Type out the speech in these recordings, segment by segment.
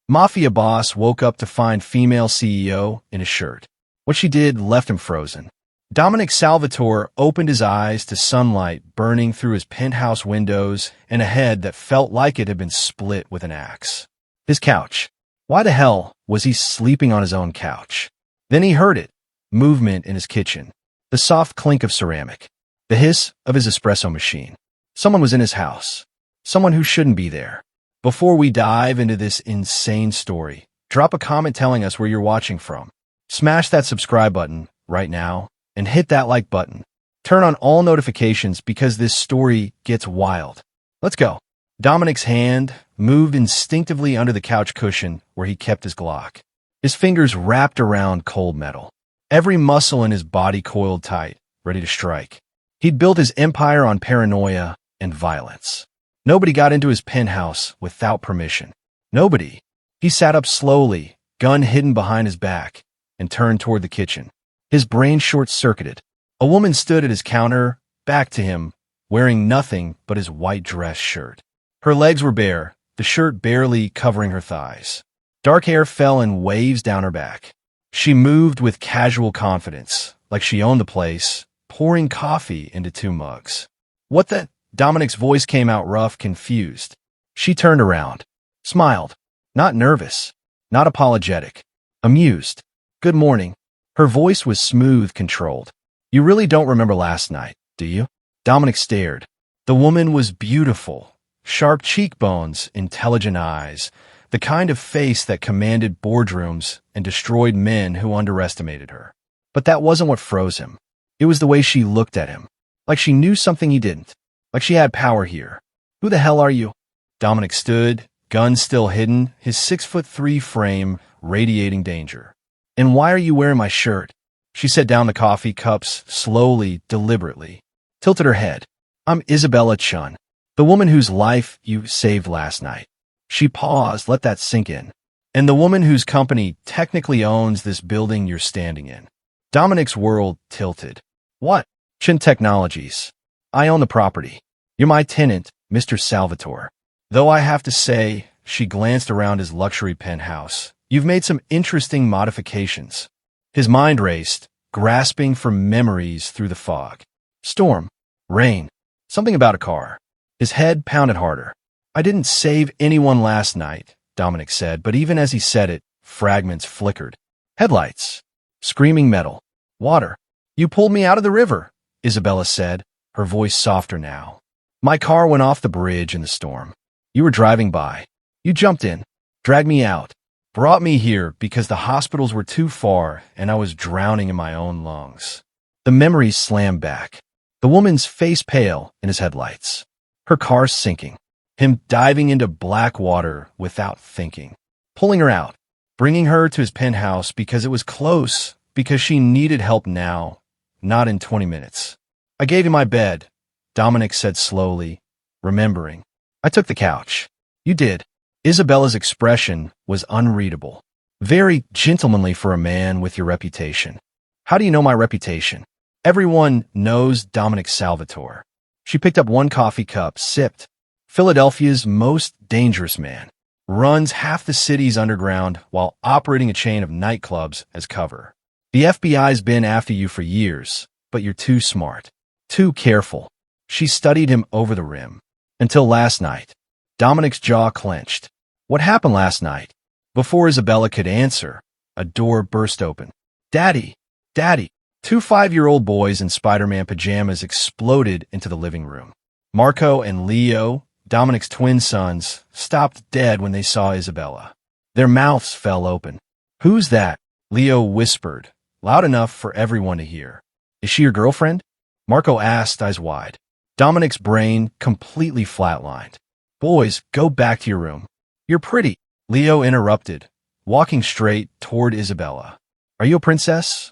Mafia Boss woke up to find female CEO in a shirt. What she did left him frozen. Dominic Salvatore opened his eyes to sunlight burning through his penthouse windows and a head that felt like it had been split with an axe. His couch. Why the hell was he sleeping on his own couch? Then he heard it. Movement in his kitchen. The soft clink of ceramic. The hiss of his espresso machine. Someone was in his house. Someone who shouldn't be there. Before we dive into this insane story, drop a comment telling us where you're watching from. Smash that subscribe button right now and hit that like button. Turn on all notifications because this story gets wild. Let's go. Dominic's hand moved instinctively under the couch cushion where he kept his Glock. His fingers wrapped around cold metal. Every muscle in his body coiled tight, ready to strike. He'd built his empire on paranoia and violence. Nobody got into his penthouse without permission. Nobody. He sat up slowly, gun hidden behind his back, and turned toward the kitchen. His brain short-circuited. A woman stood at his counter, back to him, wearing nothing but his white dress shirt. Her legs were bare, the shirt barely covering her thighs. Dark hair fell in waves down her back. She moved with casual confidence, like she owned the place, pouring coffee into 2 mugs. What the? Dominic's voice came out rough, confused. She turned around, smiled, not nervous, not apologetic, amused. Good morning. Her voice was smooth, controlled. You really don't remember last night, do you? Dominic stared. The woman was beautiful. Sharp cheekbones, intelligent eyes, the kind of face that commanded boardrooms and destroyed men who underestimated her. But that wasn't what froze him. It was the way she looked at him, like she knew something he didn't. Like she had power here. Who the hell are you? Dominic stood, gun still hidden, his 6'3" frame radiating danger. And why are you wearing my shirt? She set down the coffee cups slowly, deliberately, tilted her head. I'm Isabella Chen, the woman whose life you saved last night. She paused, let that sink in. And the woman whose company technically owns this building you're standing in. Dominic's world tilted. What? Chen Technologies. I own the property. You're my tenant, Mr. Salvatore. Though I have to say, she glanced around his luxury penthouse, you've made some interesting modifications. His mind raced, grasping for memories through the fog. Storm. Rain. Something about a car. His head pounded harder. I didn't save anyone last night, Dominic said, but even as he said it, fragments flickered. Headlights. Screaming metal. Water. You pulled me out of the river, Isabella said, her voice softer now. My car went off the bridge in the storm. You were driving by. You jumped in, dragged me out, brought me here because the hospitals were too far and I was drowning in my own lungs. The memories slammed back. The woman's face pale in his headlights. Her car sinking. Him diving into black water without thinking. Pulling her out. Bringing her to his penthouse because it was close, because she needed help now, not in 20 minutes. I gave you my bed, Dominic said slowly, remembering. I took the couch. You did. Isabella's expression was unreadable. Very gentlemanly for a man with your reputation. How do you know my reputation? Everyone knows Dominic Salvatore. She picked up 1 coffee cup, sipped. Philadelphia's most dangerous man. Runs half the city's underground while operating a chain of nightclubs as cover. The FBI's been after you for years, but you're too smart. Too careful. She studied him over the rim. Until last night. Dominic's jaw clenched. What happened last night? Before Isabella could answer, a door burst open. Daddy! Daddy! 2 5-year-old boys in Spider-Man pajamas exploded into the living room. Marco and Leo, Dominic's twin sons, stopped dead when they saw Isabella. Their mouths fell open. Who's that? Leo whispered, loud enough for everyone to hear. Is she your girlfriend? Marco asked, eyes wide. Dominic's brain completely flatlined. Boys, go back to your room. You're pretty, Leo interrupted, walking straight toward Isabella. Are you a princess?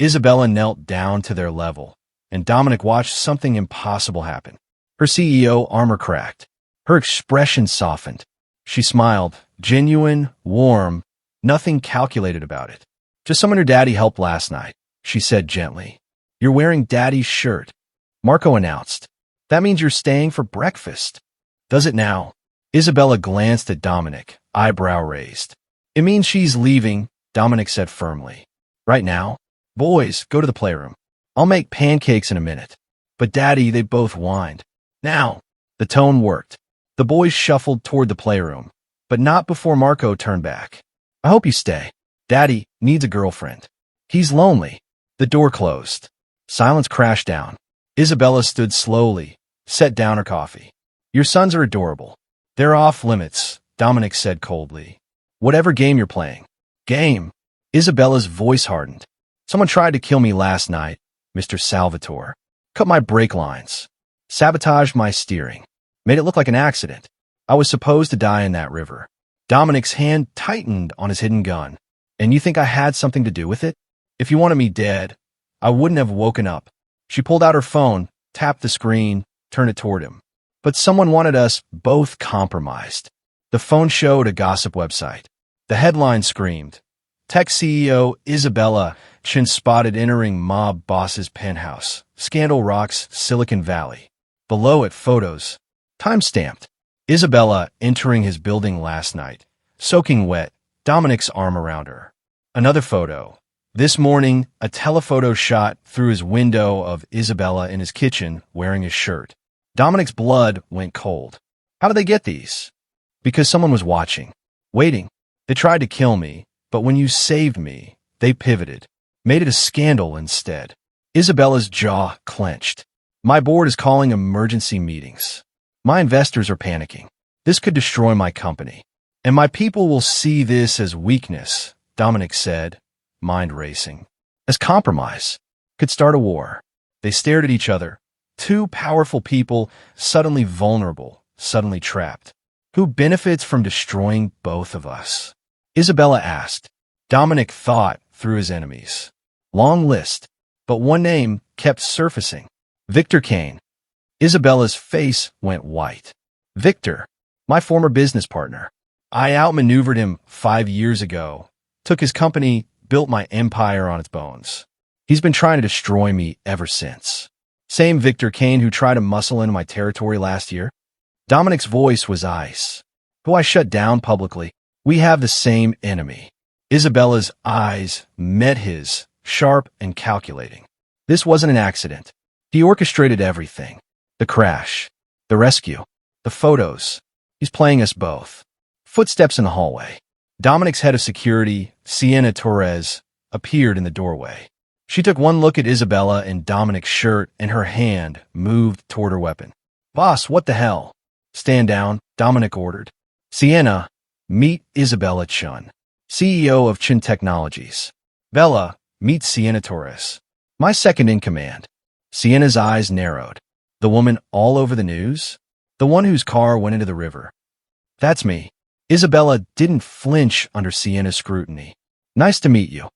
Isabella knelt down to their level, and Dominic watched something impossible happen. Her CEO armor cracked. Her expression softened. She smiled, genuine, warm, nothing calculated about it. Just someone her daddy helped last night, she said gently. You're wearing daddy's shirt, Marco announced. That means you're staying for breakfast. Does it now? Isabella glanced at Dominic, eyebrow raised. It means she's leaving, Dominic said firmly. Right now? Boys, go to the playroom. I'll make pancakes in a minute. But Daddy, they both whined. Now! The tone worked. The boys shuffled toward the playroom, but not before Marco turned back. I hope you stay. Daddy needs a girlfriend. He's lonely. The door closed. Silence crashed down. Isabella stood slowly, set down her coffee. Your sons are adorable. They're off limits, Dominic said coldly. Whatever game you're playing. Game. Isabella's voice hardened. Someone tried to kill me last night, Mr. Salvatore. Cut my brake lines. Sabotaged my steering. Made it look like an accident. I was supposed to die in that river. Dominic's hand tightened on his hidden gun. And you think I had something to do with it? If you wanted me dead, I wouldn't have woken up. She pulled out her phone, tapped the screen, turned it toward him. But someone wanted us both compromised. The phone showed a gossip website. The headline screamed, Tech CEO Isabella Chen spotted entering mob boss's penthouse. Scandal rocks Silicon Valley. Below it, photos. Time-stamped. Isabella entering his building last night. Soaking wet, Dominic's arm around her. Another photo. This morning, a telephoto shot through his window of Isabella in his kitchen wearing his shirt. Dominic's blood went cold. How did they get these? Because someone was watching. Waiting. They tried to kill me, but when you saved me, they pivoted. Made it a scandal instead. Isabella's jaw clenched. My board is calling emergency meetings. My investors are panicking. This could destroy my company. And my people will see this as weakness, Dominic said, mind racing. As compromise. Could start a war. They stared at each other. Two powerful people, suddenly vulnerable, suddenly trapped. Who benefits from destroying both of us? Isabella asked. Dominic thought through his enemies. Long list, but one name kept surfacing. Victor Kane. Isabella's face went white. Victor, my former business partner. I outmaneuvered him 5 years ago, took his company, built my empire on its bones. He's been trying to destroy me ever since. Same Victor Kane who tried to muscle into my territory last year? Dominic's voice was ice. Who I shut down publicly. We have the same enemy. Isabella's eyes met his, sharp and calculating. This wasn't an accident. He orchestrated everything. The crash, the rescue, the photos. He's playing us both. Footsteps in the hallway. Dominic's head of security, Sienna Torres, appeared in the doorway. She took one look at Isabella in Dominic's shirt and her hand moved toward her weapon. Boss, what the hell? Stand down, Dominic ordered. Sienna, meet Isabella Chen, CEO of Chen Technologies. Bella, meet Sienna Torres. My second in command. Sienna's eyes narrowed. The woman all over the news? The one whose car went into the river. That's me. Isabella didn't flinch under Sienna's scrutiny. Nice to meet you.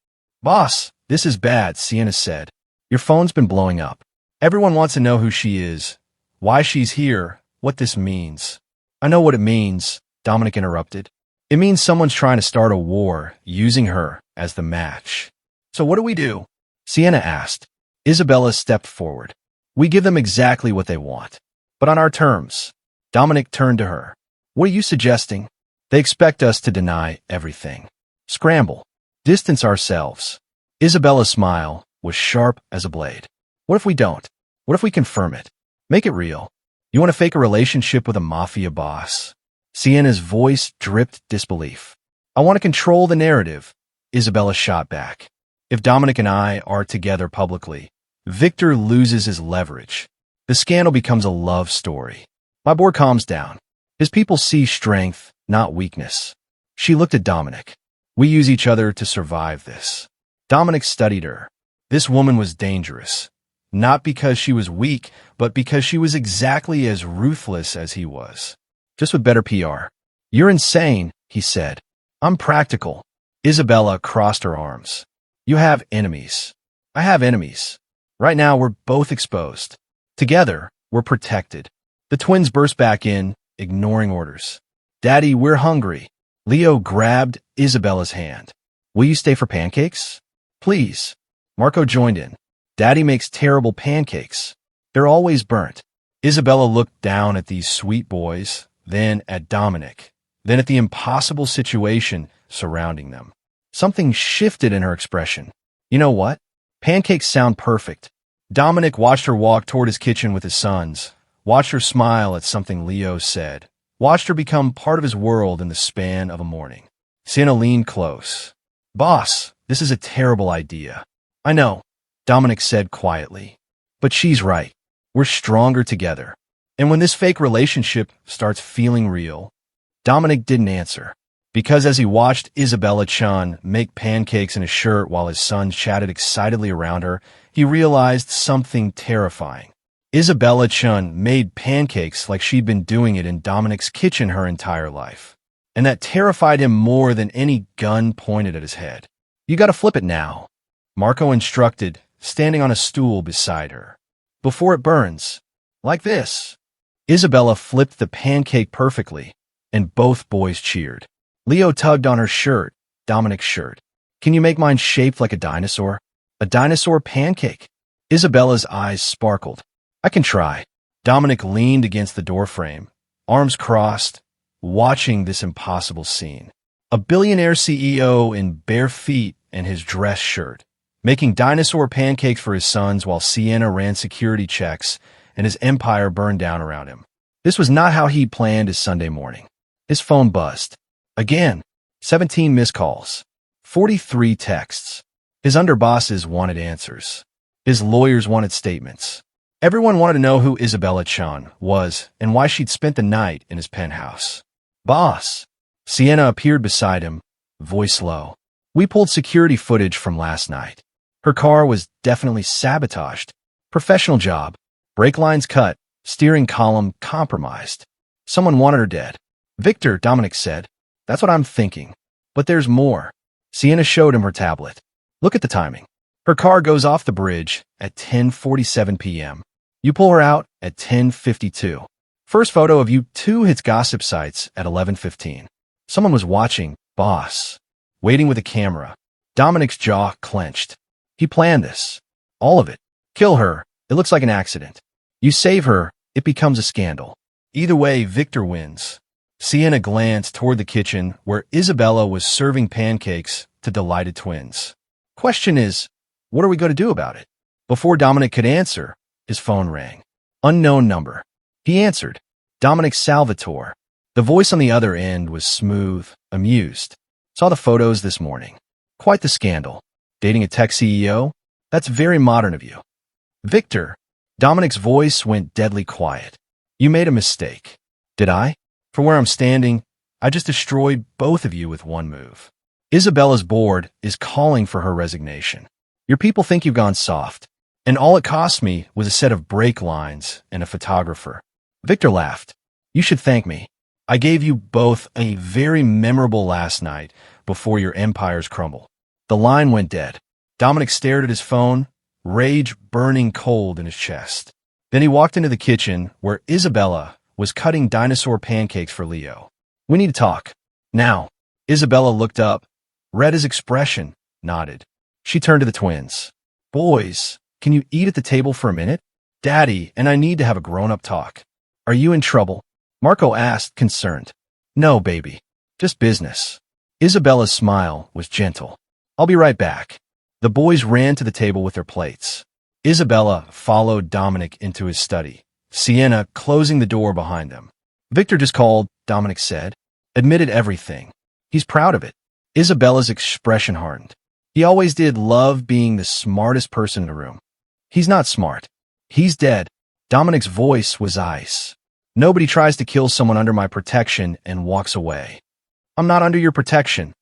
Boss, this is bad, Sienna said. Your phone's been blowing up. Everyone wants to know who she is, why she's here, what this means. I know what it means, Dominic interrupted. It means someone's trying to start a war, using her as the match. So what do we do? Sienna asked. Isabella stepped forward. We give them exactly what they want, but on our terms. Dominic turned to her. What are you suggesting? They expect us to deny everything. Scramble. Distance ourselves. Isabella's smile was sharp as a blade. What if we don't? What if we confirm it? Make it real. You want to fake a relationship with a mafia boss? Sienna's voice dripped disbelief. I want to control the narrative, Isabella shot back. If Dominic and I are together publicly, Victor loses his leverage. The scandal becomes a love story. My board calms down. His people see strength, not weakness. She looked at Dominic. We use each other to survive this. Dominic studied her. This woman was dangerous. Not because she was weak, but because she was exactly as ruthless as he was. Just with better PR. You're insane, he said. I'm practical. Isabella crossed her arms. You have enemies. I have enemies. Right now, we're both exposed. Together, we're protected. The twins burst back in, ignoring orders. Daddy, we're hungry. Leo grabbed Isabella's hand. Will you stay for pancakes? Please. Marco joined in. Daddy makes terrible pancakes. They're always burnt. Isabella looked down at these sweet boys, then at Dominic, then at the impossible situation surrounding them. Something shifted in her expression. You know what? Pancakes sound perfect. Dominic watched her walk toward his kitchen with his sons, watched her smile at something Leo said, watched her become part of his world in the span of a morning. Sienna leaned close. Boss, this is a terrible idea. I know, Dominic said quietly. But she's right. We're stronger together. And when this fake relationship starts feeling real, Dominic didn't answer. Because as he watched Isabella Chen make pancakes in a shirt while his sons chatted excitedly around her, he realized something terrifying. Isabella Chen made pancakes like she'd been doing it in Dominic's kitchen her entire life. And that terrified him more than any gun pointed at his head. You gotta flip it now, Marco instructed, standing on a stool beside her. Before it burns. Like this. Isabella flipped the pancake perfectly, and both boys cheered. Leo tugged on her shirt, Dominic's shirt. Can you make mine shaped like a dinosaur? A dinosaur pancake? Isabella's eyes sparkled. I can try. Dominic leaned against the doorframe, arms crossed, watching this impossible scene. A billionaire CEO in bare feet and his dress shirt, making dinosaur pancakes for his sons while Sienna ran security checks and his empire burned down around him. This was not how he planned his Sunday morning. His phone buzzed. Again, 17 missed calls, 43 texts. His underbosses wanted answers. His lawyers wanted statements. Everyone wanted to know who Isabella Chen was and why she'd spent the night in his penthouse. Boss. Sienna appeared beside him, voice low. We pulled security footage from last night. Her car was definitely sabotaged. Professional job. Brake lines cut, steering column compromised. Someone wanted her dead. Victor, Dominic said. That's what I'm thinking. But there's more. Sienna showed him her tablet. Look at the timing. Her car goes off the bridge at 10:47 p.m. You pull her out at 10:52. First photo of you two hits gossip sites at 11:15. Someone was watching, boss. Waiting with a camera. Dominic's jaw clenched. He planned this. All of it. Kill her. It looks like an accident. You save her. It becomes a scandal. Either way, Victor wins. Sienna glanced toward the kitchen where Isabella was serving pancakes to delighted twins. Question is, what are we going to do about it? Before Dominic could answer, his phone rang. Unknown number. He answered. Dominic Salvatore. The voice on the other end was smooth, amused. Saw the photos this morning. Quite the scandal. Dating a tech CEO? That's very modern of you. Victor. Dominic's voice went deadly quiet. You made a mistake. Did I? From where I'm standing, I just destroyed both of you with one move. Isabella's board is calling for her resignation. Your people think you've gone soft, and all it cost me was a set of brake lines and a photographer. Victor laughed. You should thank me. I gave you both a very memorable last night before your empires crumble. The line went dead. Dominic stared at his phone, rage burning cold in his chest. Then he walked into the kitchen where Isabella was cutting dinosaur pancakes for Leo. We need to talk. Now. Isabella looked up, read his expression, nodded. She turned to the twins. Boys, can you eat at the table for a minute? Daddy and I need to have a grown-up talk. Are you in trouble? Marco asked, concerned. No, baby. Just business. Isabella's smile was gentle. I'll be right back. The boys ran to the table with their plates. Isabella followed Dominic into his study, Sienna closing the door behind them. Victor just called, Dominic said. Admitted everything. He's proud of it. Isabella's expression hardened. He always did love being the smartest person in the room. He's not smart. He's dead. Dominic's voice was ice. Nobody tries to kill someone under my protection and walks away. I'm not under your protection,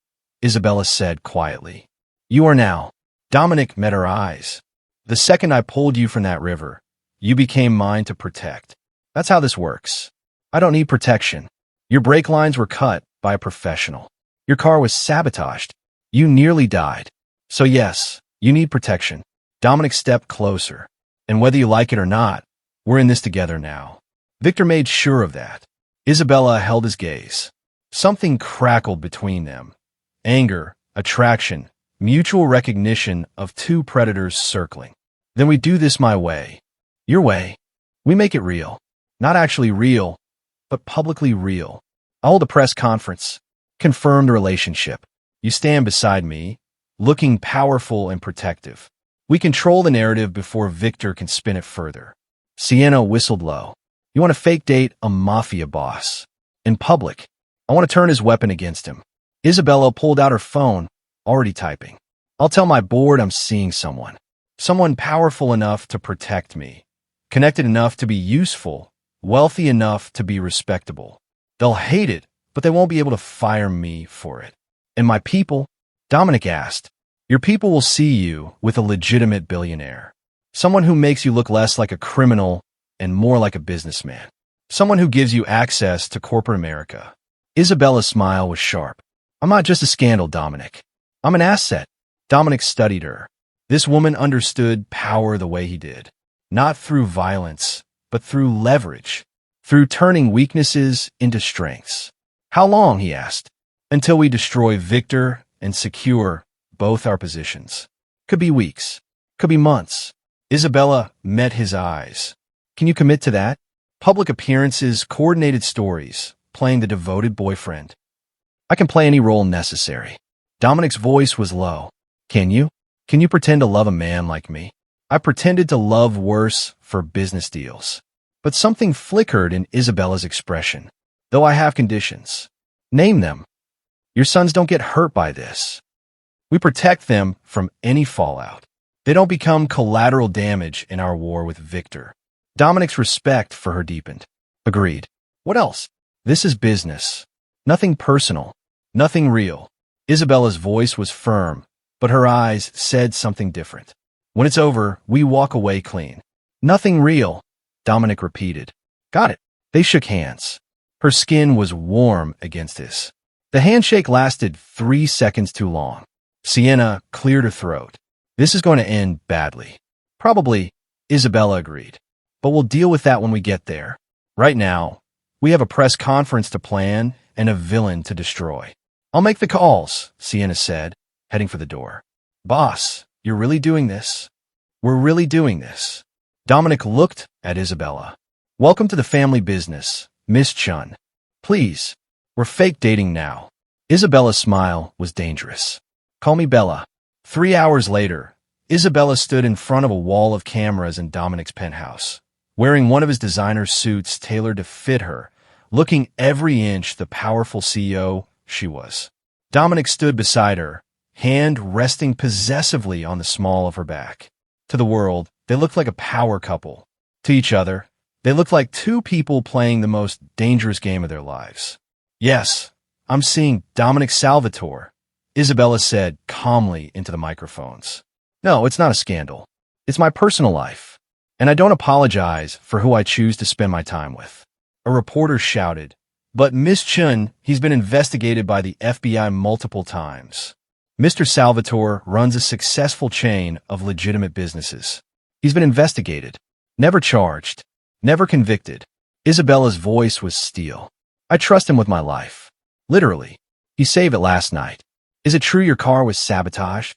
Isabella said quietly. You are now. Dominic met her eyes. The second I pulled you from that river, you became mine to protect. That's how this works. I don't need protection. Your brake lines were cut by a professional. Your car was sabotaged. You nearly died. So yes, you need protection. Dominic stepped closer. And whether you like it or not, we're in this together now. Victor made sure of that. Isabella held his gaze. Something crackled between them. Anger, attraction, mutual recognition of two predators circling. Then we do this my way. Your way. We make it real. Not actually real, but publicly real. I hold a press conference. Confirmed relationship. You stand beside me, looking powerful and protective. We control the narrative before Victor can spin it further. Sienna whistled low. You want to fake date a mafia boss. In public. I want to turn his weapon against him. Isabella pulled out her phone, already typing. I'll tell my board I'm seeing someone. Someone powerful enough to protect me. Connected enough to be useful. Wealthy enough to be respectable. They'll hate it, but they won't be able to fire me for it. And my people? Dominic asked. Your people will see you with a legitimate billionaire. Someone who makes you look less like a criminal and more like a businessman. Someone who gives you access to corporate America. Isabella's smile was sharp. I'm not just a scandal, Dominic. I'm an asset. Dominic studied her. This woman understood power the way he did. Not through violence, but through leverage. Through turning weaknesses into strengths. How long, he asked. Until we destroy Victor and secure both our positions. Could be weeks. Could be months. Isabella met his eyes. Can you commit to that? Public appearances, coordinated stories, playing the devoted boyfriend. I can play any role necessary. Dominic's voice was low. Can you? Can you pretend to love a man like me? I pretended to love worse for business deals. But something flickered in Isabella's expression. Though I have conditions. Name them. Your sons don't get hurt by this. We protect them from any fallout. They don't become collateral damage in our war with Victor. Dominic's respect for her deepened. Agreed. What else? This is business. Nothing personal. Nothing real. Isabella's voice was firm, but her eyes said something different. When it's over, we walk away clean. Nothing real, Dominic repeated. Got it. They shook hands. Her skin was warm against his. The handshake lasted 3 seconds too long. Sienna cleared her throat. This is going to end badly. Probably, Isabella agreed. But we'll deal with that when we get there. Right now, we have a press conference to plan and a villain to destroy. I'll make the calls, Sienna said, heading for the door. Boss, you're really doing this? We're really doing this. Dominic looked at Isabella. Welcome to the family business, Miss Chen. Please, we're fake dating now. Isabella's smile was dangerous. Call me Bella. 3 hours later, Isabella stood in front of a wall of cameras in Dominic's penthouse, wearing one of his designer suits tailored to fit her, looking every inch the powerful CEO she was. Dominic stood beside her, hand resting possessively on the small of her back. To the world, they looked like a power couple. To each other, they looked like two people playing the most dangerous game of their lives. Yes, I'm seeing Dominic Salvatore, Isabella said calmly into the microphones. No, it's not a scandal. It's my personal life. And I don't apologize for who I choose to spend my time with. A reporter shouted. But Miss Chen, he's been investigated by the FBI multiple times. Mr. Salvatore runs a successful chain of legitimate businesses. He's been investigated. Never charged. Never convicted. Isabella's voice was steel. I trust him with my life. Literally. He saved it last night. Is it true your car was sabotaged?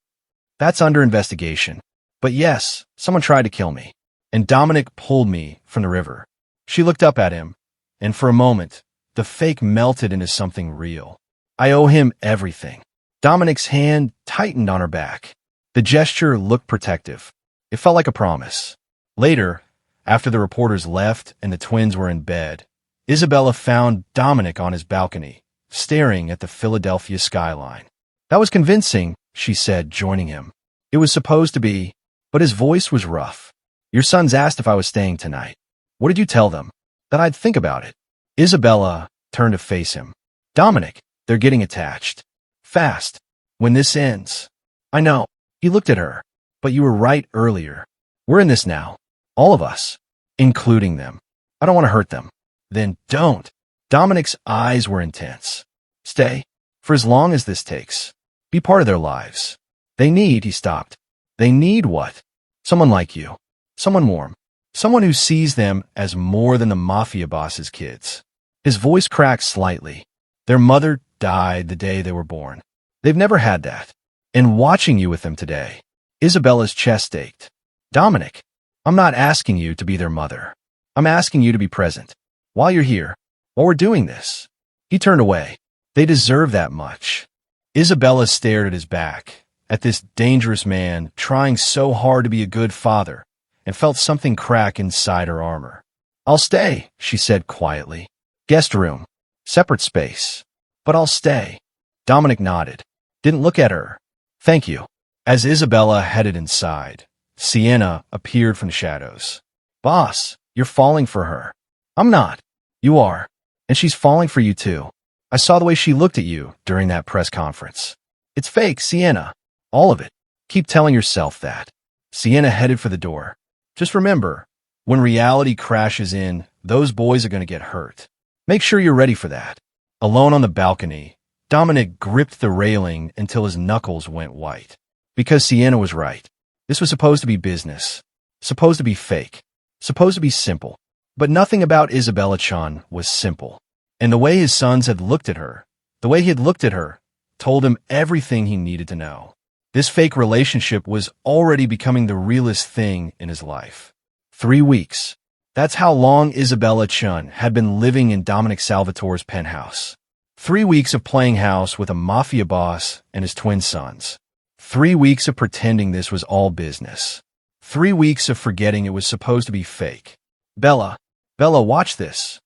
That's under investigation. But yes, someone tried to kill me. And Dominic pulled me from the river. She looked up at him, and for a moment, the fake melted into something real. I owe him everything. Dominic's hand tightened on her back. The gesture looked protective. It felt like a promise. Later, after the reporters left and the twins were in bed, Isabella found Dominic on his balcony, staring at the Philadelphia skyline. That was convincing, she said, joining him. It was supposed to be, but his voice was rough. Your sons asked if I was staying tonight. What did you tell them? That I'd think about it. Isabella turned to face him. Dominic, they're getting attached. Fast. When this ends. I know. He looked at her. But you were right earlier. We're in this now. All of us. Including them. I don't want to hurt them. Then don't. Dominic's eyes were intense. Stay. For as long as this takes. Be part of their lives. They need, he stopped. They need what? Someone like you. Someone warm. Someone who sees them as more than the mafia boss's kids. His voice cracked slightly. Their mother died the day they were born. They've never had that. And watching you with them today, Isabella's chest ached. Dominic, I'm not asking you to be their mother. I'm asking you to be present. While you're here, while we're doing this." He turned away. They deserve that much. Isabella stared at his back, at this dangerous man trying so hard to be a good father, and felt something crack inside her armor. "I'll stay," she said quietly. "Guest room. Separate space. But I'll stay." Dominic nodded. Didn't look at her. "Thank you." As Isabella headed inside, Sienna appeared from the shadows. "Boss, you're falling for her." "I'm not." "You are. And she's falling for you too. I saw the way she looked at you during that press conference." "It's fake, Sienna. All of it. Keep telling yourself that." Sienna headed for the door. "Just remember, when reality crashes in, those boys are going to get hurt. Make sure you're ready for that." Alone on the balcony, Dominic gripped the railing until his knuckles went white. Because Sienna was right. This was supposed to be business. Supposed to be fake. Supposed to be simple. But nothing about Isabella Chen was simple. And the way his sons had looked at her, the way he had looked at her, told him everything he needed to know. This fake relationship was already becoming the realest thing in his life. 3 weeks. That's how long Isabella Chen had been living in Dominic Salvatore's penthouse. 3 weeks of playing house with a mafia boss and his twin sons. 3 weeks of pretending this was all business. 3 weeks of forgetting it was supposed to be fake. Bella, watch this."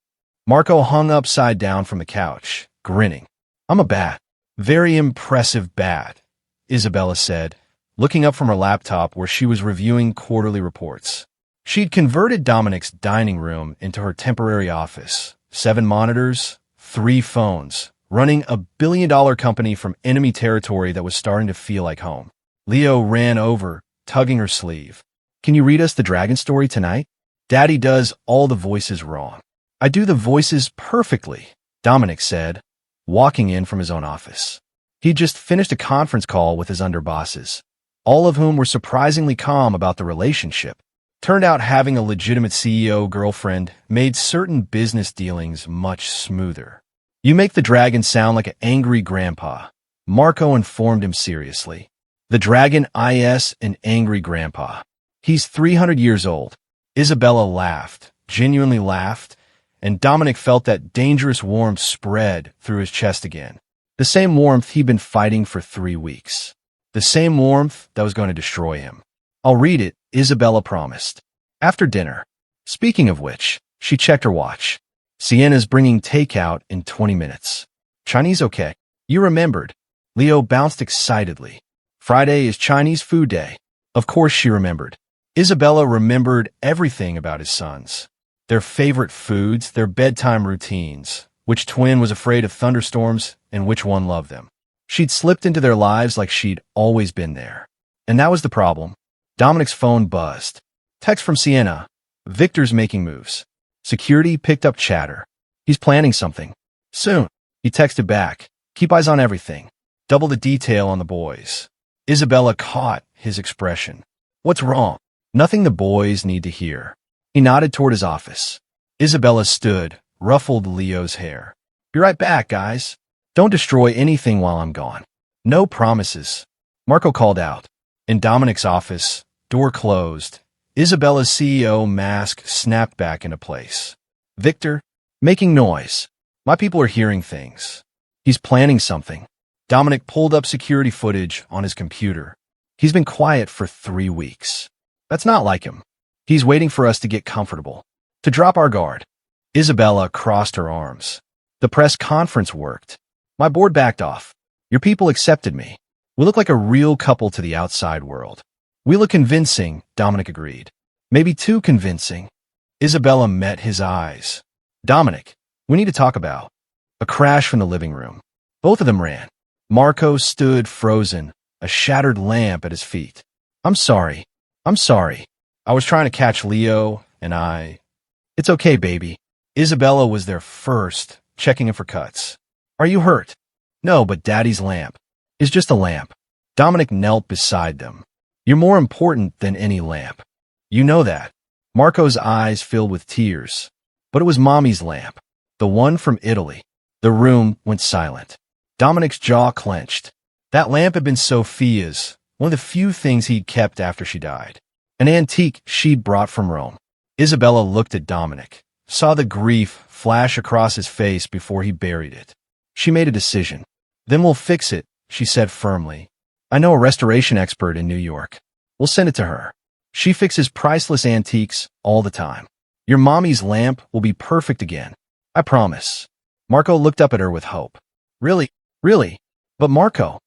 Marco hung upside down from the couch, grinning. "I'm a bat. Very impressive bat," Isabella said, looking up from her laptop where she was reviewing quarterly reports. She'd converted Dominic's dining room into her temporary office. 7 monitors, 3 phones, running a billion-dollar company from enemy territory that was starting to feel like home. Leo ran over, tugging her sleeve. "Can you read us the dragon story tonight? Daddy does all the voices wrong." "I do the voices perfectly," Dominic said, walking in from his own office. He'd just finished a conference call with his underbosses, all of whom were surprisingly calm about the relationship. Turned out having a legitimate CEO girlfriend made certain business dealings much smoother. "You make the dragon sound like an angry grandpa," Marco informed him seriously. "The dragon is an angry grandpa. He's 300 years old." Isabella laughed, genuinely laughed, and Dominic felt that dangerous warmth spread through his chest again. The same warmth he'd been fighting for 3 weeks. The same warmth that was going to destroy him. "I'll read it," Isabella promised. "After dinner." Speaking of which, she checked her watch. "Sienna's bringing takeout in 20 minutes. Chinese okay?" "You remembered." Leo bounced excitedly. "Friday is Chinese food day." Of course she remembered. Isabella remembered everything about his sons. Their favorite foods, their bedtime routines, which twin was afraid of thunderstorms, and which one loved them. She'd slipped into their lives like she'd always been there. And that was the problem. Dominic's phone buzzed. Text from Sienna. "Victor's making moves." Security picked up chatter. "He's planning something. Soon." He texted back. "Keep eyes on everything. Double the detail on the boys." Isabella caught his expression. "What's wrong?" "Nothing the boys need to hear." He nodded toward his office. Isabella stood, ruffled Leo's hair. "Be right back, guys. Don't destroy anything while I'm gone." "No promises," Marco called out. In Dominic's office, door closed. Isabella's CEO mask snapped back into place. "Victor, making noise. My people are hearing things. He's planning something." Dominic pulled up security footage on his computer. "He's been quiet for 3 weeks. That's not like him. He's waiting for us to get comfortable, to drop our guard." Isabella crossed her arms. "The press conference worked. My board backed off. Your people accepted me. We look like a real couple to the outside world." "We look convincing," Dominic agreed. "Maybe too convincing." Isabella met his eyes. "Dominic, we need to talk about." A crash from the living room. Both of them ran. Marco stood frozen, a shattered lamp at his feet. I'm sorry. I was trying to catch Leo, and It's okay, baby." Isabella was there first, checking him for cuts. "Are you hurt?" "No, but Daddy's lamp is just a lamp." Dominic knelt beside them. "You're more important than any lamp. You know that." Marco's eyes filled with tears. "But it was Mommy's lamp. The one from Italy." The room went silent. Dominic's jaw clenched. That lamp had been Sophia's, one of the few things he'd kept after she died. An antique she'd brought from Rome. Isabella looked at Dominic, saw the grief flash across his face before he buried it. She made a decision. Then we'll fix it, she said firmly. I know a restoration expert in New York. We'll send it to her. She fixes priceless antiques all the time. Your mommy's lamp will be perfect again. I promise. Marco looked up at her with hope. Really? Really? But Marco.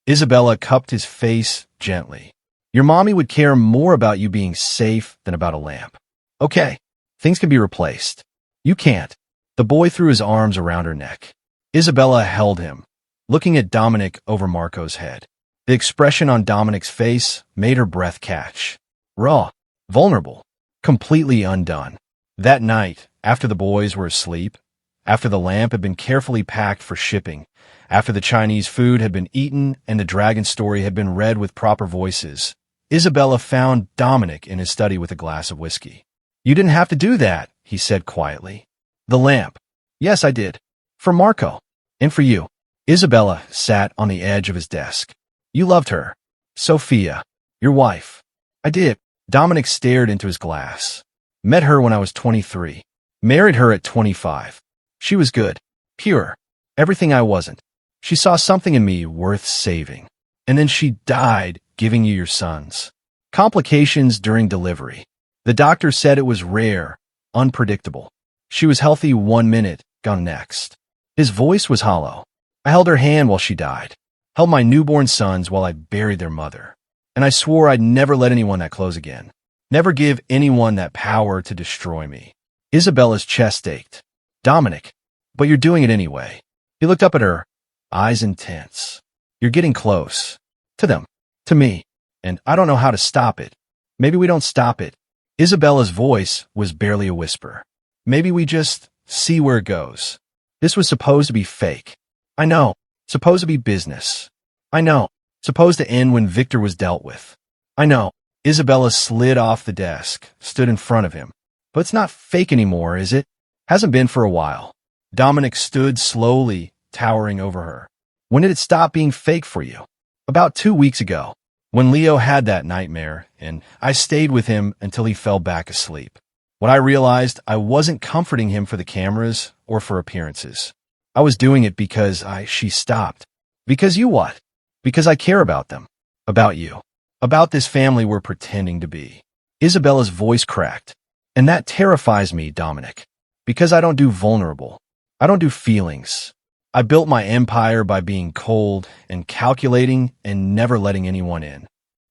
Isabella cupped his face gently. Your mommy would care more about you being safe than about a lamp. Okay. Things can be replaced. You can't. The boy threw his arms around her neck. Isabella held him, looking at Dominic over Marco's head. The expression on Dominic's face made her breath catch. Raw, vulnerable, completely undone. That night, after the boys were asleep, after the lamp had been carefully packed for shipping, after the Chinese food had been eaten and the dragon story had been read with proper voices, Isabella found Dominic in his study with a glass of whiskey. You didn't have to do that, he said quietly. The lamp. Yes, I did. For Marco. And for you. Isabella sat on the edge of his desk. You loved her. Sophia. Your wife. I did. Dominic stared into his glass. Met her when I was 23. Married her at 25. She was good. Pure. Everything I wasn't. She saw something in me worth saving. And then she died giving you your sons. Complications during delivery. The doctor said it was rare, unpredictable. She was healthy 1 minute, gone next. His voice was hollow. I held her hand while she died. Held my newborn sons while I buried their mother. And I swore I'd never let anyone that close again. Never give anyone that power to destroy me. Isabella's chest ached. Dominic, but you're doing it anyway. He looked up at her, eyes intense. You're getting close. To them. To me. And I don't know how to stop it. Maybe we don't stop it. Isabella's voice was barely a whisper. Maybe we just see where it goes. This was supposed to be fake. I know. Supposed to be business. I know. Supposed to end when Victor was dealt with. I know. Isabella slid off the desk, stood in front of him. But it's not fake anymore, is it? Hasn't been for a while. Dominic stood slowly, towering over her. When did it stop being fake for you? About 2 weeks ago, when Leo had that nightmare, and I stayed with him until he fell back asleep. When I realized I wasn't comforting him for the cameras or for appearances. I was doing it because she stopped. Because you what? Because I care about them. About you. About this family we're pretending to be. Isabella's voice cracked. And that terrifies me, Dominic. Because I don't do vulnerable. I don't do feelings. I built my empire by being cold and calculating and never letting anyone in.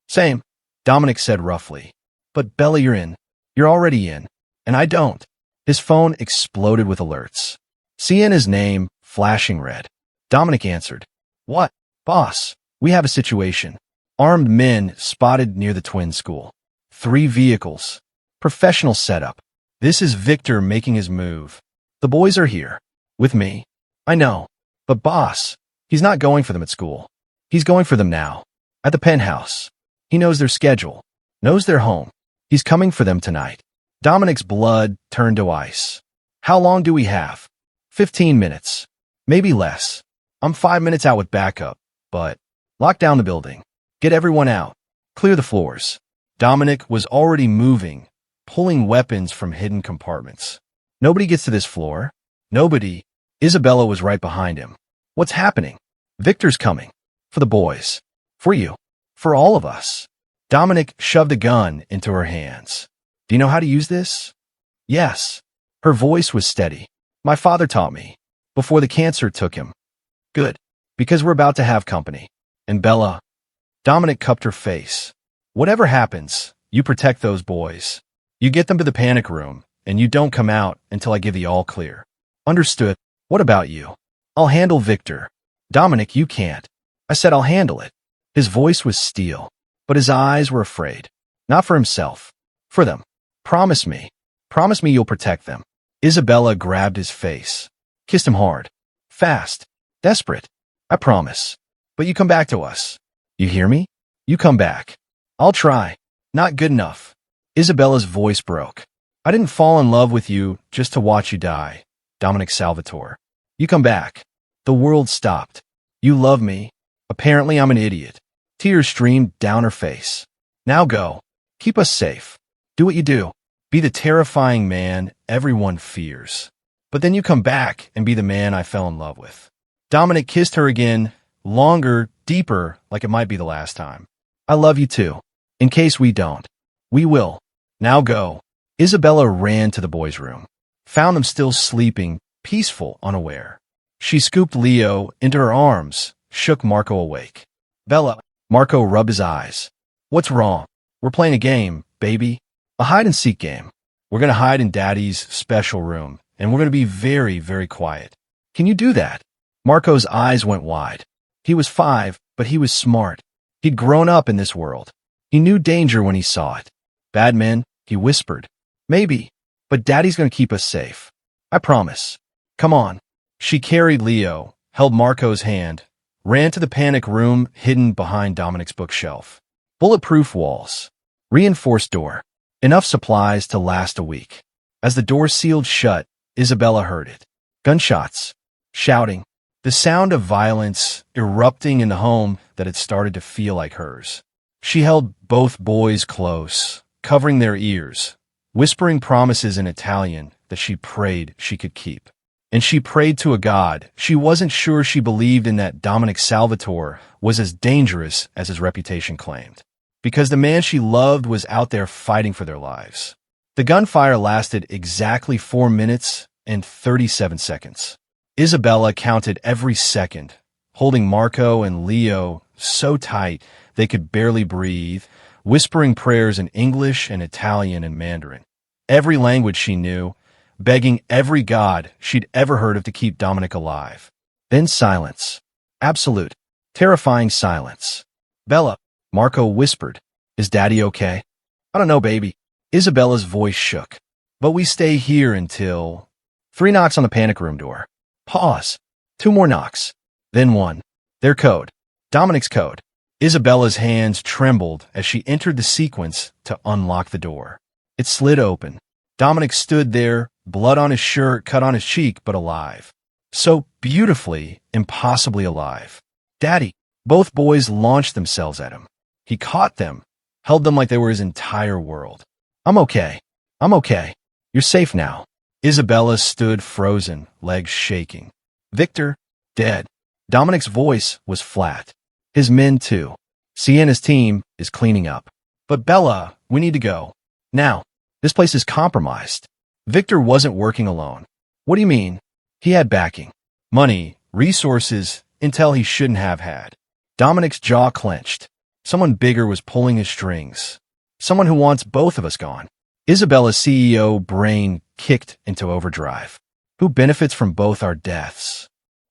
Same, Dominic said roughly. But Bella, you're in. You're already in. And I don't. His phone exploded with alerts. Seeing his name, flashing red. Dominic answered. What? Boss, we have a situation. Armed men spotted near the twin school. 3 vehicles. Professional setup. This is Victor making his move. The boys are here. With me. I know. But boss, he's not going for them at school. He's going for them now. At the penthouse. He knows their schedule. Knows their home. He's coming for them tonight. Dominic's blood turned to ice. How long do we have? 15 minutes. Maybe less. I'm 5 minutes out with backup, but lock down the building. Get everyone out. Clear the floors. Dominic was already moving, pulling weapons from hidden compartments. Nobody gets to this floor. Nobody. Isabella was right behind him. What's happening? Victor's coming. For the boys. For you. For all of us. Dominic shoved a gun into her hands. Do you know how to use this? Yes. Her voice was steady. My father taught me. Before the cancer took him. Good. Because we're about to have company. And Bella. Dominic cupped her face. Whatever happens, you protect those boys. You get them to the panic room, and you don't come out until I give the all clear. Understood. What about you? I'll handle Victor. Dominic, you can't. I said I'll handle it. His voice was steel, but his eyes were afraid. Not for himself. For them. Promise me. Promise me you'll protect them. Isabella grabbed his face. Kissed him hard. Fast. Desperate. I promise. But you come back to us. You hear me? You come back. I'll try. Not good enough. Isabella's voice broke. I didn't fall in love with you just to watch you die. Dominic Salvatore. You come back. The world stopped. You love me. Apparently I'm an idiot. Tears streamed down her face. Now go. Keep us safe. Do what you do. Be the terrifying man everyone fears. But then you come back and be the man I fell in love with. Dominic kissed her again, longer, deeper, like it might be the last time. I love you too. In case we don't. We will. Now go. Isabella ran to the boys' room. Found them still sleeping, peaceful, unaware. She scooped Leo into her arms, shook Marco awake. Bella. Marco rubbed his eyes. What's wrong? We're playing a game, baby. A hide-and-seek game. We're going to hide in Daddy's special room, and we're going to be very, very quiet. Can you do that? Marco's eyes went wide. He was 5, but he was smart. He'd grown up in this world. He knew danger when he saw it. Bad men, he whispered. Maybe, but Daddy's going to keep us safe. I promise. Come on. She carried Leo, held Marco's hand, ran to the panic room hidden behind Dominic's bookshelf. Bulletproof walls. Reinforced door. Enough supplies to last a week. As the door sealed shut, Isabella heard it. Gunshots. Shouting. The sound of violence erupting in the home that had started to feel like hers. She held both boys close, covering their ears, whispering promises in Italian that she prayed she could keep. And she prayed to a god she wasn't sure she believed in, that Dominic Salvatore was as dangerous as his reputation claimed. Because the man she loved was out there fighting for their lives. The gunfire lasted exactly 4 minutes and 37 seconds. Isabella counted every second, holding Marco and Leo so tight they could barely breathe, whispering prayers in English and Italian and Mandarin. Every language she knew, begging every god she'd ever heard of to keep Dominic alive. Then silence. Absolute, terrifying silence. Bella, Marco whispered, is Daddy okay? I don't know, baby. Isabella's voice shook. But we stay here until... 3 knocks on the panic room door. Pause. 2 more knocks. Then 1. Their code. Dominic's code. Isabella's hands trembled as she entered the sequence to unlock the door. It slid open. Dominic stood there, blood on his shirt, cut on his cheek, but alive. So beautifully, impossibly alive. Daddy. Both boys launched themselves at him. He caught them, held them like they were his entire world. I'm okay. I'm okay. You're safe now. Isabella stood frozen, legs shaking. Victor, dead. Dominic's voice was flat. His men, too. Sienna's team is cleaning up. But Bella, we need to go. Now. This place is compromised. Victor wasn't working alone. What do you mean? He had backing. Money, resources, intel he shouldn't have had. Dominic's jaw clenched. Someone bigger was pulling his strings. Someone who wants both of us gone. Isabella's CEO brain kicked into overdrive. Who benefits from both our deaths?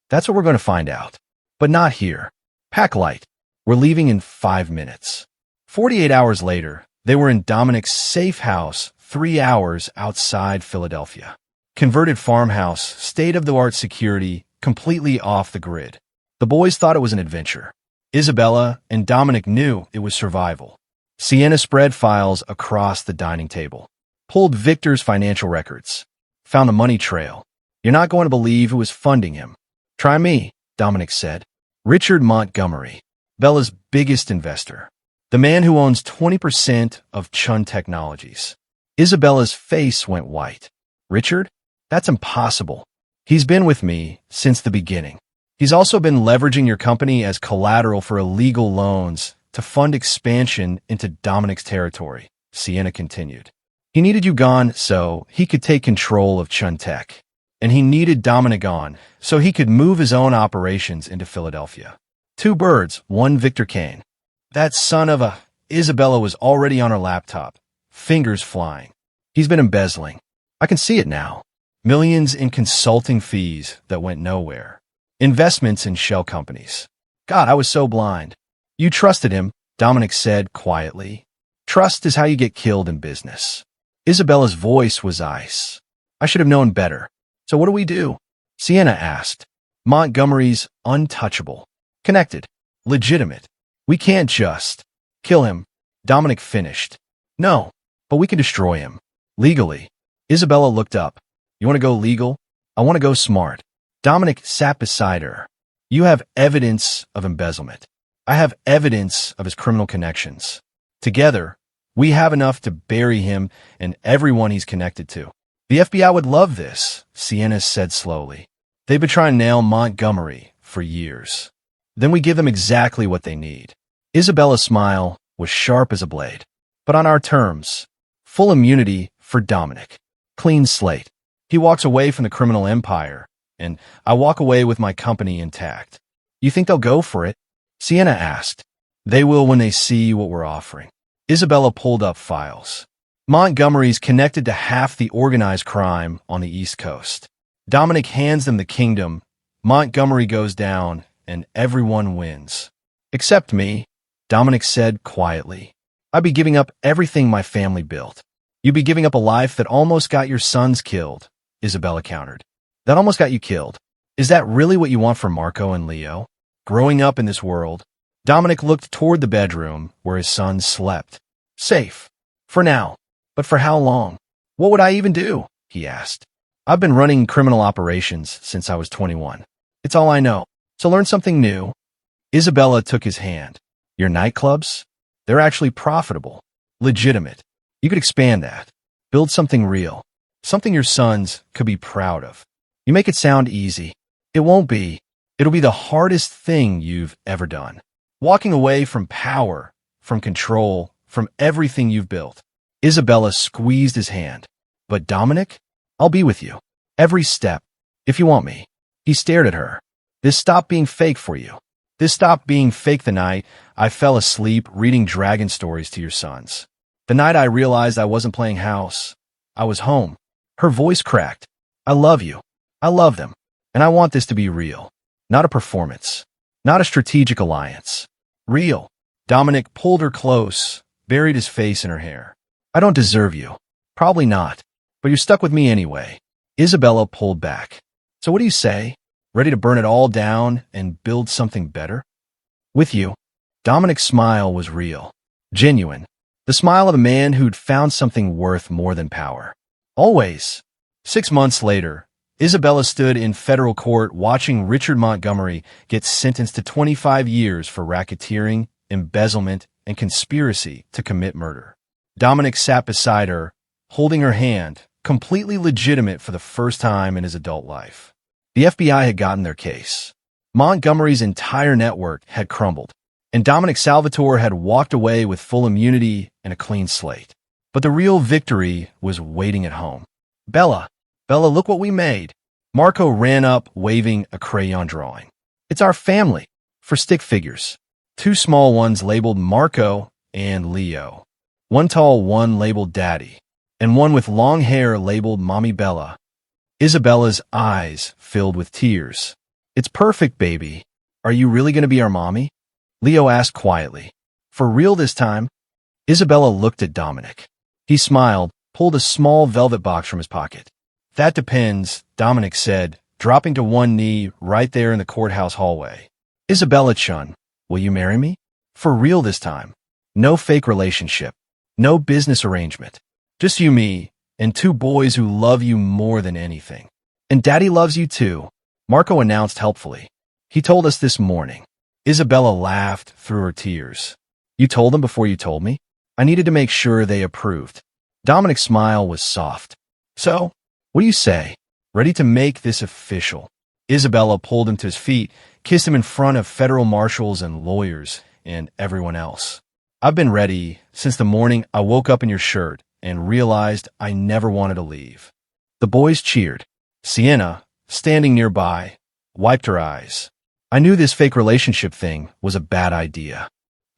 That's what we're going to find out. But not here. Pack light. We're leaving in 5 minutes. 48 hours later, they were in Dominic's safe house 3 hours outside Philadelphia. Converted farmhouse, state-of-the-art security, completely off the grid. The boys thought it was an adventure. Isabella and Dominic knew it was survival. Sienna spread files across the dining table. Pulled Victor's financial records. Found a money trail. You're not going to believe who was funding him. Try me, Dominic said. Richard Montgomery, Bella's biggest investor. The man who owns 20% of Chun Technologies. Isabella's face went white. Richard? That's impossible. He's been with me since the beginning. He's also been leveraging your company as collateral for illegal loans to fund expansion into Dominic's territory, Sienna continued. He needed you gone so he could take control of Chun Tech. And he needed Dominic gone so he could move his own operations into Philadelphia. 2 birds, 1 Victor Kane. That son of a... Isabella was already on her laptop, fingers flying. He's been embezzling. I can see it now. Millions in consulting fees that went nowhere. Investments in shell companies. God, I was so blind. You trusted him, Dominic said quietly. Trust is how you get killed in business. Isabella's voice was ice. I should have known better. So what do we do? Sienna asked. Montgomery's untouchable. Connected. Legitimate. We can't just kill him. Dominic finished. No, but we can destroy him. Legally. Isabella looked up. You want to go legal? I want to go smart. Dominic sat beside her. You have evidence of embezzlement. I have evidence of his criminal connections. Together, we have enough to bury him and everyone he's connected to. The FBI would love this, Sienna said slowly. They've been trying to nail Montgomery for years. Then we give them exactly what they need. Isabella's smile was sharp as a blade. But on our terms. Full immunity for Dominic. Clean slate. He walks away from the criminal empire, and I walk away with my company intact. You think they'll go for it? Sienna asked. They will when they see what we're offering. Isabella pulled up files. Montgomery's connected to half the organized crime on the East Coast. Dominic hands them the kingdom, Montgomery goes down, and everyone wins. Except me, Dominic said quietly. I'd be giving up everything my family built. You'd be giving up a life that almost got your sons killed, Isabella countered. That almost got you killed. Is that really what you want for Marco and Leo? Growing up in this world, Dominic looked toward the bedroom where his sons slept. Safe. For now. But for how long? What would I even do? He asked. I've been running criminal operations since I was 21. It's all I know. So learn something new. Isabella took his hand. Your nightclubs? They're actually profitable. Legitimate. You could expand that. Build something real. Something your sons could be proud of. You make it sound easy. It won't be. It'll be the hardest thing you've ever done. Walking away from power, from control, from everything you've built. Isabella squeezed his hand. But Dominic, I'll be with you. Every step. If you want me. He stared at her. This stopped being fake for you. This stopped being fake the night I fell asleep reading dragon stories to your sons. The night I realized I wasn't playing house. I was home. Her voice cracked. I love you. I love them. And I want this to be real. Not a performance. Not a strategic alliance. Real. Dominic pulled her close, buried his face in her hair. I don't deserve you. Probably not. But you're stuck with me anyway. Isabella pulled back. So what do you say? Ready to burn it all down and build something better? With you. Dominic's smile was real. Genuine. The smile of a man who'd found something worth more than power. Always. 6 months later, Isabella stood in federal court watching Richard Montgomery get sentenced to 25 years for racketeering, embezzlement, and conspiracy to commit murder. Dominic sat beside her, holding her hand, completely legitimate for the first time in his adult life. The FBI had gotten their case. Montgomery's entire network had crumbled, and Dominic Salvatore had walked away with full immunity and a clean slate. But the real victory was waiting at home. Bella, look what we made. Marco ran up, waving a crayon drawing. It's our family, for stick figures. 2 small ones labeled Marco and Leo. One tall one labeled Daddy, and one with long hair labeled Mommy Bella. Isabella's eyes filled with tears. It's perfect, baby. Are you really going to be our mommy? Leo asked quietly. For real this time? Isabella looked at Dominic. He smiled, pulled a small velvet box from his pocket. That depends, Dominic said, dropping to one knee right there in the courthouse hallway. Isabella Chen, will you marry me? For real this time. No fake relationship. No business arrangement. Just you, me, and 2 boys who love you more than anything. And Daddy loves you too, Marco announced helpfully. He told us this morning. Isabella laughed through her tears. You told them before you told me? I needed to make sure they approved. Dominic's smile was soft. So, what do you say? Ready to make this official? Isabella pulled him to his feet, kissed him in front of federal marshals and lawyers and everyone else. I've been ready since the morning I woke up in your shirt and realized I never wanted to leave. The boys cheered. Sienna, standing nearby, wiped her eyes. I knew this fake relationship thing was a bad idea.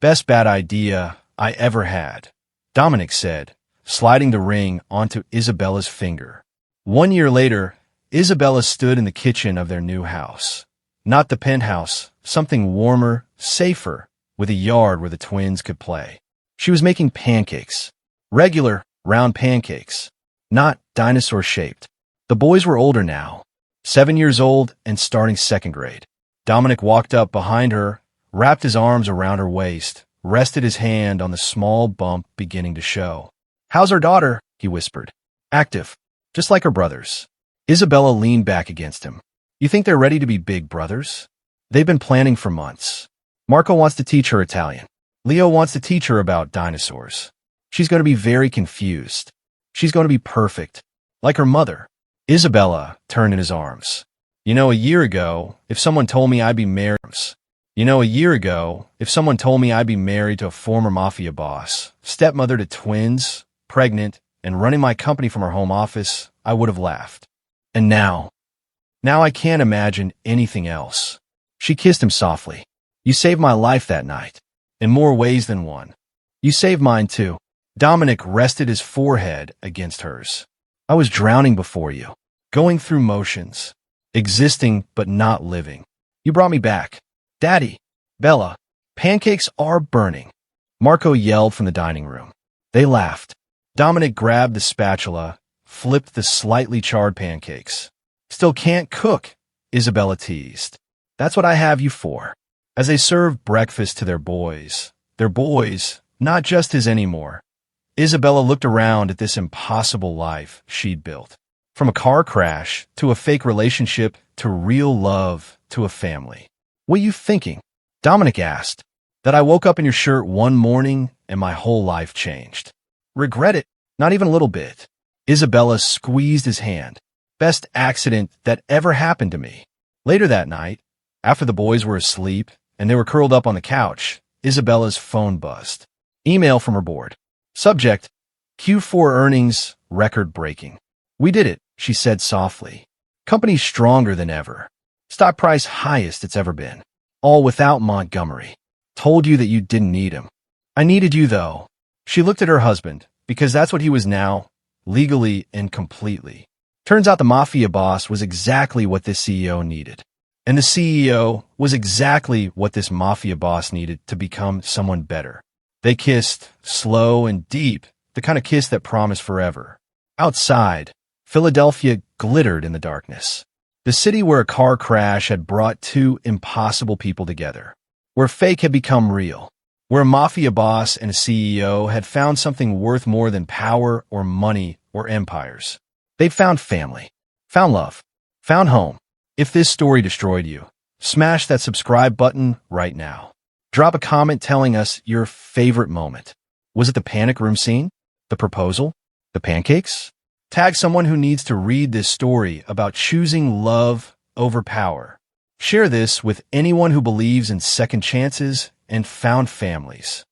Best bad idea I ever had, Dominic said, sliding the ring onto Isabella's finger. 1 year later, Isabella stood in the kitchen of their new house. Not the penthouse, something warmer, safer, with a yard where the twins could play. She was making pancakes. Regular, round pancakes. Not dinosaur-shaped. The boys were older now. 7 years old and starting 2nd grade. Dominic walked up behind her, wrapped his arms around her waist, rested his hand on the small bump beginning to show. How's our daughter? He whispered. Active. Just like her brothers. Isabella leaned back against him. You think they're ready to be big brothers? They've been planning for months. Marco wants to teach her Italian. Leo wants to teach her about dinosaurs. She's going to be very confused. She's going to be perfect. like her mother. Isabella turned in his arms. A year ago, if someone told me I'd be married, to a former mafia boss, stepmother to twins, pregnant, and running my company from her home office, I would have laughed. And now I can't imagine anything else. She kissed him softly. You saved my life that night, in more ways than one. You saved mine too. Dominic rested his forehead against hers. I was drowning before you, going through motions, existing but not living. You brought me back. Daddy, Bella, pancakes are burning. Marco yelled from the dining room. They laughed. Dominic grabbed the spatula, flipped the slightly charred pancakes. Still can't cook, Isabella teased. That's what I have you for. As they served breakfast to their boys, not just his anymore, Isabella looked around at this impossible life she'd built. From a car crash, to a fake relationship, to real love, to a family. What are you thinking? Dominic asked. That I woke up in your shirt one morning and my whole life changed. Regret it? Not even a little bit. Isabella squeezed his hand. Best accident that ever happened to me. Later that night, after the boys were asleep and they were curled up on the couch, Isabella's phone buzzed. Email from her board. Subject, Q4 earnings record-breaking. We did it, she said softly. Company stronger than ever. Stock price highest it's ever been. All without Montgomery. Told you that you didn't need him. I needed you, though. She looked at her husband, because that's what he was now, legally and completely. Turns out the mafia boss was exactly what this CEO needed. And the CEO was exactly what this mafia boss needed to become someone better. They kissed, slow and deep, the kind of kiss that promised forever. Outside, Philadelphia glittered in the darkness. The city where a car crash had brought two impossible people together. Where fake had become real. Where a mafia boss and a CEO had found something worth more than power or money or empires. They'd found family, found love, found home. If this story destroyed you, smash that subscribe button right now. Drop a comment telling us your favorite moment. Was it the panic room scene? The proposal? The pancakes? Tag someone who needs to read this story about choosing love over power. Share this with anyone who believes in second chances and found families.